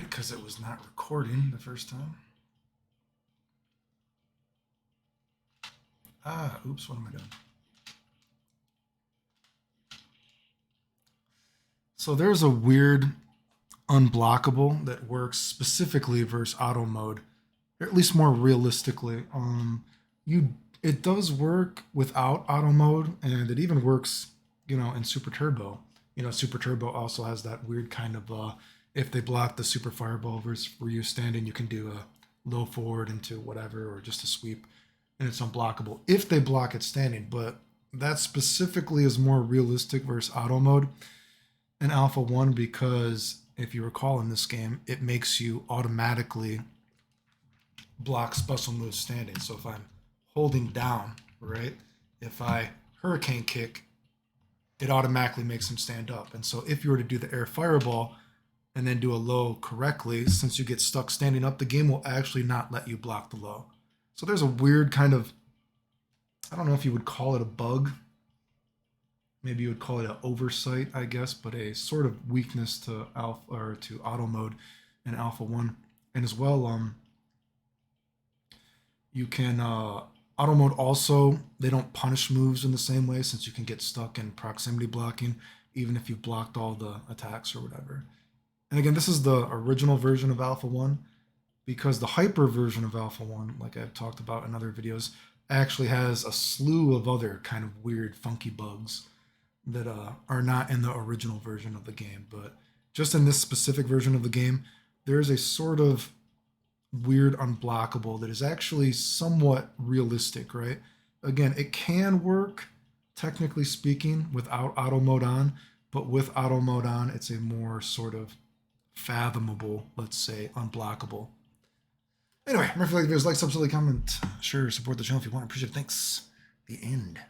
right, because it was not recording the first time. Oops, what am I doing? So there's a weird unblockable that works specifically versus auto mode, or at least more realistically. It does work without auto mode, and it even works, in Super Turbo. Super Turbo also has that weird kind of if they block the Super Fireball versus where you standing, you can do a low forward into whatever or just a sweep, and it's unblockable if they block it standing. But that specifically is more realistic versus auto mode in Alpha 1 because if you recall in this game, it makes you automatically block special moves standing. So if I'm holding down, right, if I hurricane kick, it automatically makes him stand up. And so if you were to do the air fireball and then do a low correctly, since you get stuck standing up, the game will actually not let you block the low. So there's a weird kind of, I don't know if you would call it a bug. Maybe you would call it an oversight, I guess, but a sort of weakness to alpha or to auto mode in Alpha 1. And as well, you can auto mode also, they don't punish moves in the same way since you can get stuck in proximity blocking even if you've blocked all the attacks or whatever. And again, this is the original version of Alpha 1 because the hyper version of Alpha 1, like I've talked about in other videos, actually has a slew of other kind of weird, funky bugs that are not in the original version of the game. But just in this specific version of the game, there's a sort of weird unblockable that is actually somewhat realistic, right? Again, it can work, technically speaking, without auto mode on, but with auto mode on, it's a more sort of fathomable, let's say, unblockable. Anyway, remember if you like the videos, like, subscribe, comment, share, support the channel if you want. I appreciate it. Thanks. The end.